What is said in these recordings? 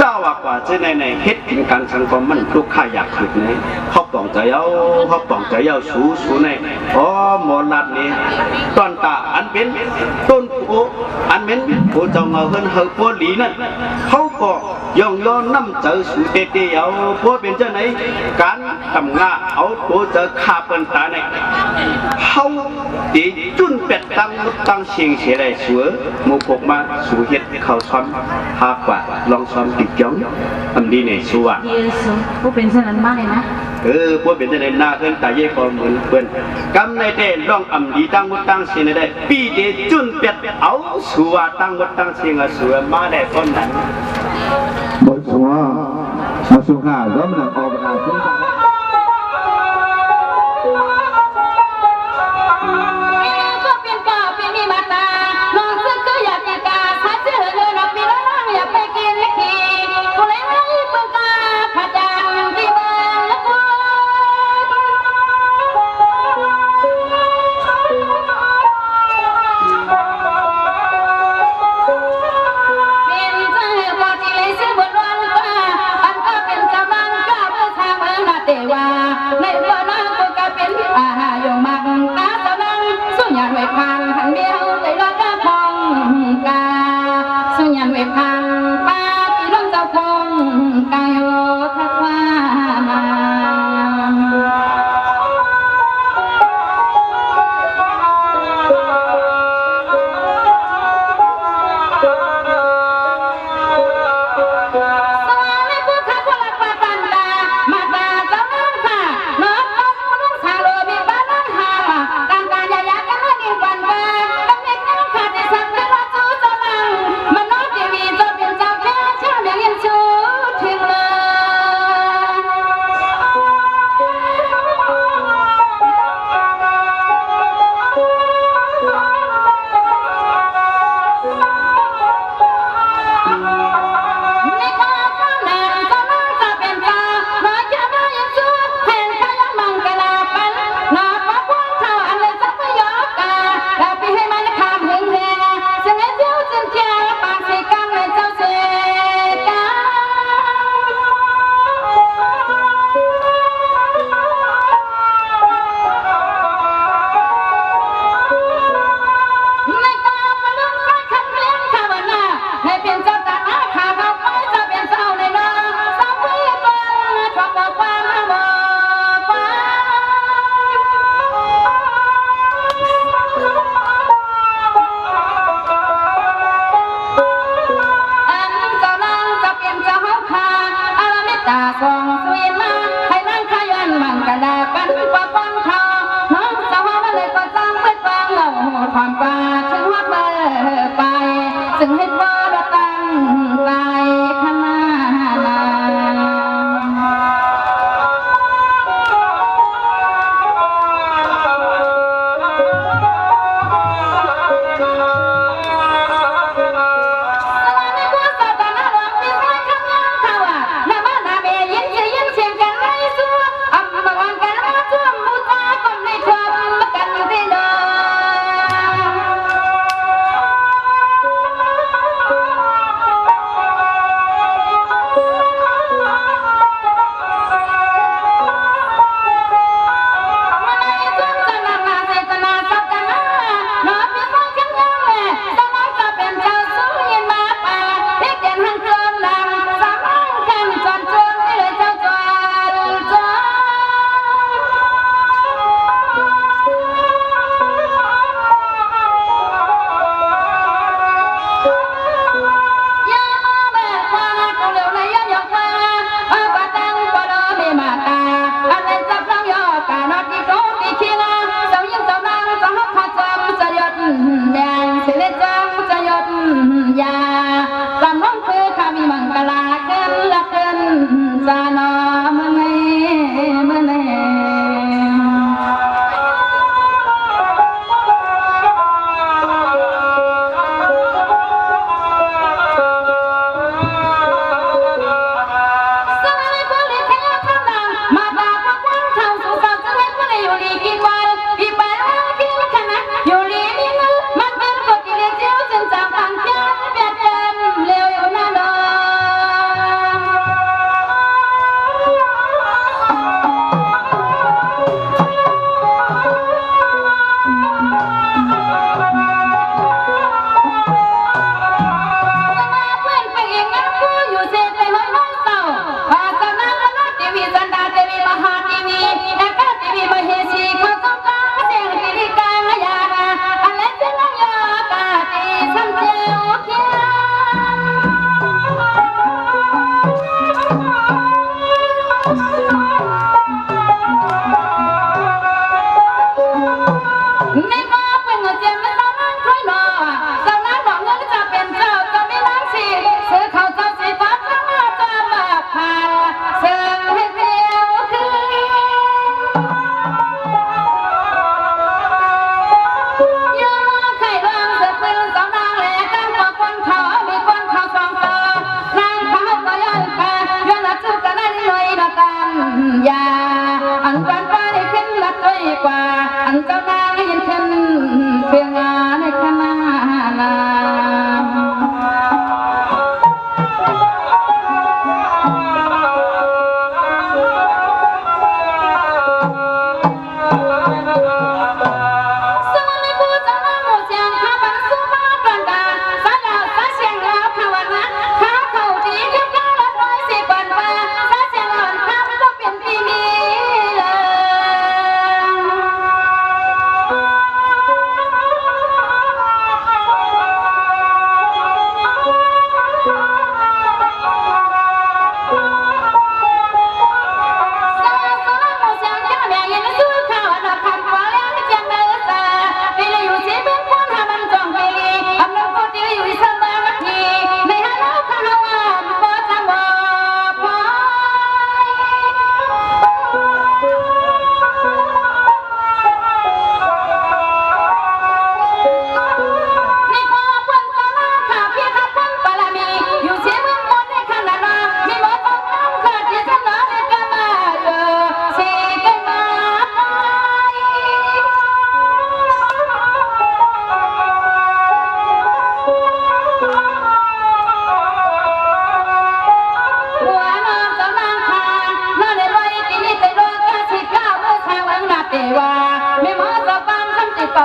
าว่ากว่าจะในเฮ็ดกินการสังคมมันลูกค้าอยากขึ้นเนี่ยเขาปองใจเอาสูในอ๋อหมอนัดนี่ตอนตาอันเป็นต้นโออันเป็นโอจงเอาเฮินเฮอปัวหลีนั่นเขาก็ย่องย้อนน้ำเจอสูเตเอาปัวเป็นเจ้าไหนการทำงานเอาตัวเจอขาเปินตาเนี่ยเขาตีจุนเป็ดตั้งเชียงเสียได้สัวมูพกมาสูเฮ็ดเขาซ้อมหากว่าลองซ้อมติดจ้องอันดีเนี่ยสัวเยซูผู้เป็นเช่นนั้นมากเลยนะพวกเป็นจะได้หน้าเพื่อนตาเย่ก็เหมือนเพื่อนกำในเด้ร้องอำดีตั้งวัดตั้งเสียงได้ปีเดจุนเป็ดเอาสัวตั้งวัดตั้งเสียงสัวมาได้ต้นนั้นบทสัวมาสุขาร้อมหนักออกมาสุขา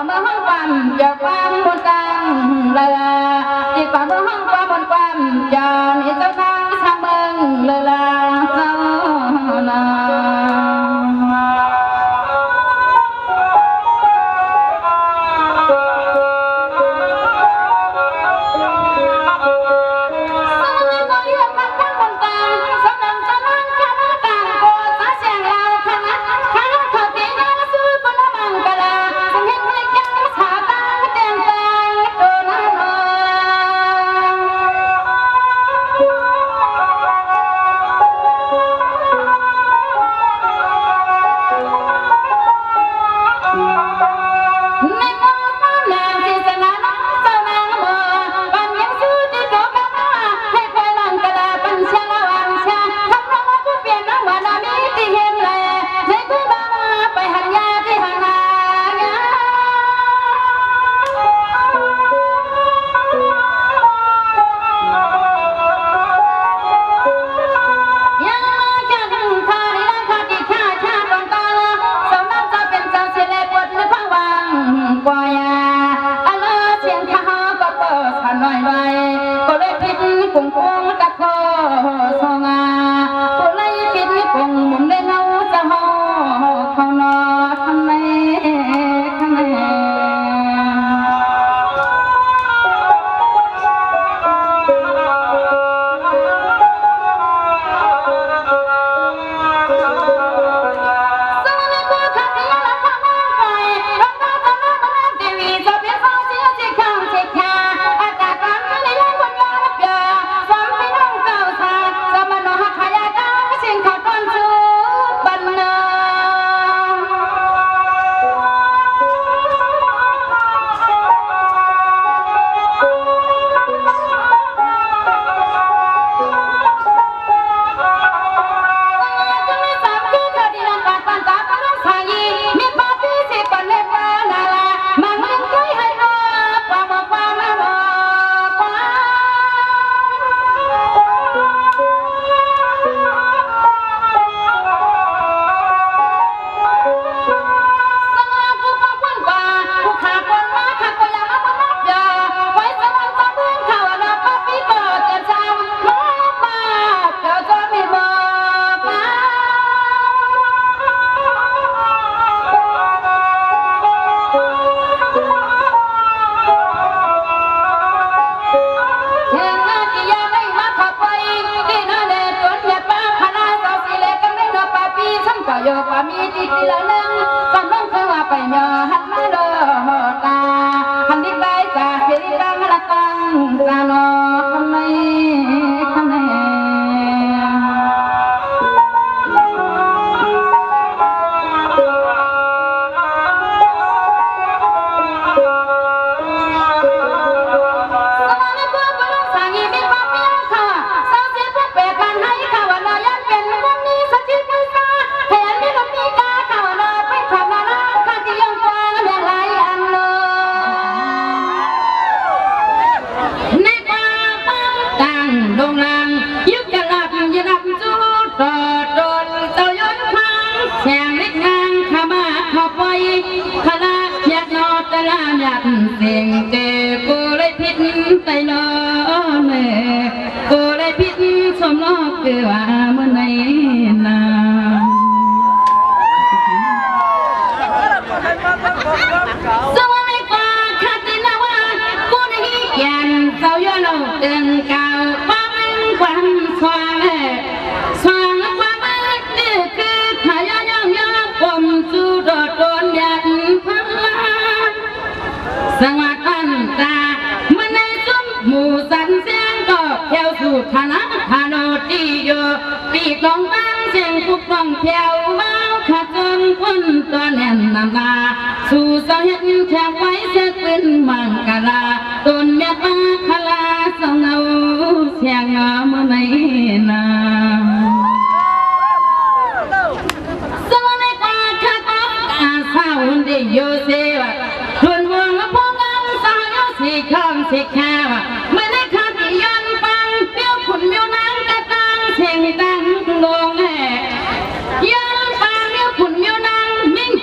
เมื่อห้องความอย่าความบนตังเลยดีกว่าเมื่อห้องความบนความอย่าหนีเจ้าทางทางเมืองเลยเจ้านา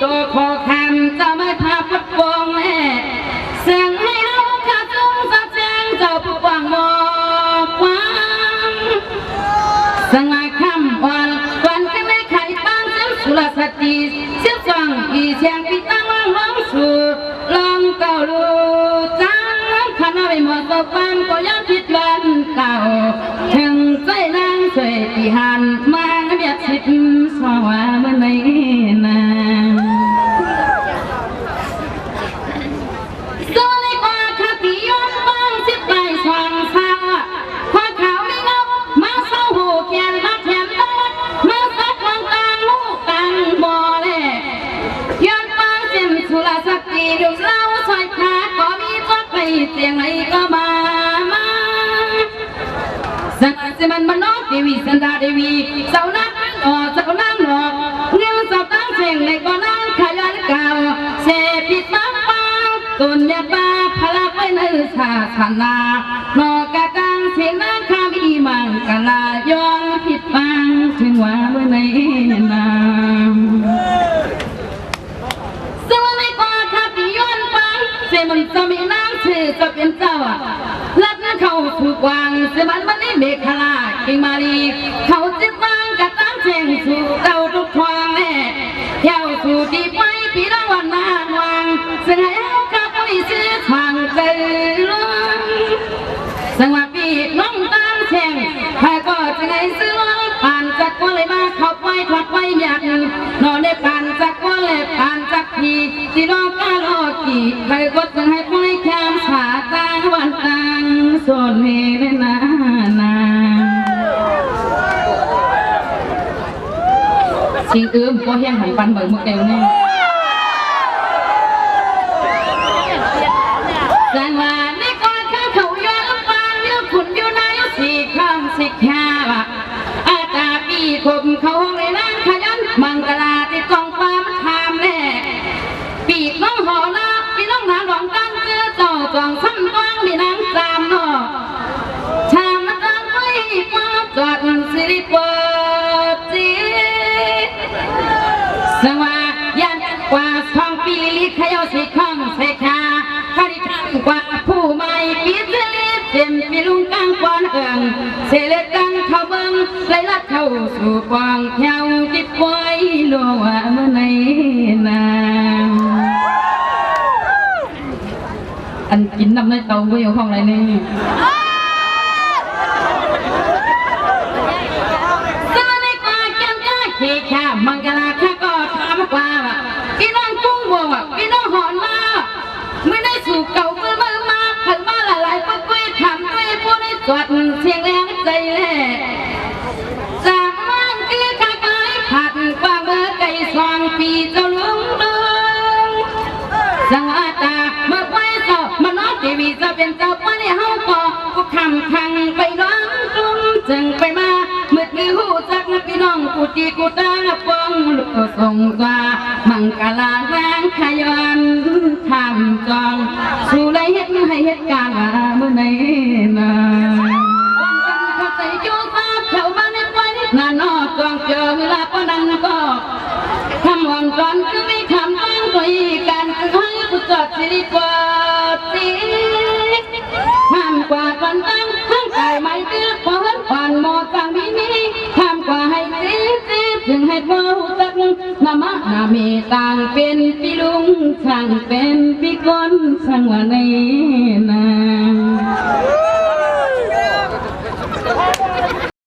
ตัวคอคำจะไม่พาพัดวงแ สังมาคำวันวันก็ไม่ไข่ปังเสียงสุรสติเสียงฟังอีเสียงปีตั้งร้องสู่ลองเก่าลูจังขณะไปหมดตัวฟังก็ยังคิดวันเก่าถึงใจนางสวยที่หันมาเบียดชิดสว่าเมื่อไหร่นางส่วนในกว่าคติย้อนฟังสิบใบสว่างสาพอเขาไม่เงามาเศร้าหูเขียนมาเขียนตามาสักวางกลางหูกลางบ่อเล่ย้อนฟังเส้นสุรสักทีเดี๋ยวเล่าซอยขาก็มีตัวไปเสียงไหนก็มาสักสิมันมโนเทวีสันดาเทวีเจ้านักเจ้านั่งหนอกเงี้ยเจ้าตั้งเสียงในก็นั่งขยันเก่าเสพิดมาปังตุนยาบาพลักไว้ในศาสนานอกกตังเสียงนั่งข้ามีมังกลาย้อนผิดปังถึงว่าเมื่อไหร่นาสวัสดีกว่าข้าที่ย้อนปังเสมันจะมีน้ำชื่อจะเป็นเจ้าลัดนั้นเขาถูกวางเสมันวันนี้เมฆลากิ่งมาลีเขาจิตวางกะตั้งเชียงสู่เจ้าทุกทวางแน่เที่ยวสู่ที่ไปปีละวันนานวางเสียงให้เขาขับไปซื้อทางเดินสังว่าปีน้องตั้งเชียงใครก็จะไงซื้อผ่านจากก็เลยมาเขาไปถอดไปอยากนอนได้ผ่านจากก็เลยผ่านจากทีที่รอกาลอกี่ใครก็จะให้ไปแคมสาตาวันตังส่วนเมรนานาสิ่งก็เฮียงหันปันเบิกมุกเอวนี่จังหวะนี้ก่อนข้าเขาย้อนฟังยืมขุนอยู่ในสี่ข้างสิกขาอาตาปีคมเขาห้องในนั่งขยันมังกลาที่กองฟ้ามันทำแน่ปีกน้องหอนาปีน้องหนาหลองตั้งเจอเจ้าจองซ้ำต้องมีนางจามนอชามมันตั้งไม่มาจอดสิริเปิดจีสังว่ายันกว่า2 ปีลิขยอสิข้องเสกาคาริคันกว่าผู้ใหม่ปีเจลิเต็มปีลุงกลางกวนเอิงเสเลตังเขาเบิ้งไล่ลัดเข้าสู่กวางเที่ยวติดไว้ลัวเมื่อไหร่นาอันกินน้ำในเตาไว้อยู่ห้องไรนี่ที่ข้ามังกรข้าก็ถามกว่าพี่น้องกุ้งบัวพี่น้องหอนมาไม่ได้สู่เก่าเมื่อมาเพิ่งมาหลายๆปุ้ยทำด้วยผู้ได้สวดเสียงแรงใจแล่จากว่างคือข้ากายผัดกว่าเมื่อไก่สองปีเจ้าลุงดึงสังอาตาเมื่อไว้เจ้ามานอนทีวีจะเป็นเจ้าป้าในห้องก็คำพังไปร้องจุ้มจึงไปมามืดมือหูจักพี่น้องกูจีกูตาปองลูกส่งว่ามังกลาแรงขยันทำจองสู่ไรเฮ็ดให้เฮ็ดการเมื่อไหร่นาเข้าใจจูฟ้าเข้ามาในไฟนานอจองเจอเวลาปนังก็ทำวันก่อนคือไม่ทำตั้งตัวกันคือให้กูจอดสิริเปิดสีห้ามกว่าก่อนตั้งทั้งกายไม่ตื้อพอหันผ่านหมอจังมีห้ามกว่าให้ตีถึงให้เฝ้าตักนามานาเมต่างเป็นปีลุงช่างเป็นปีก้นช่างว่าในนา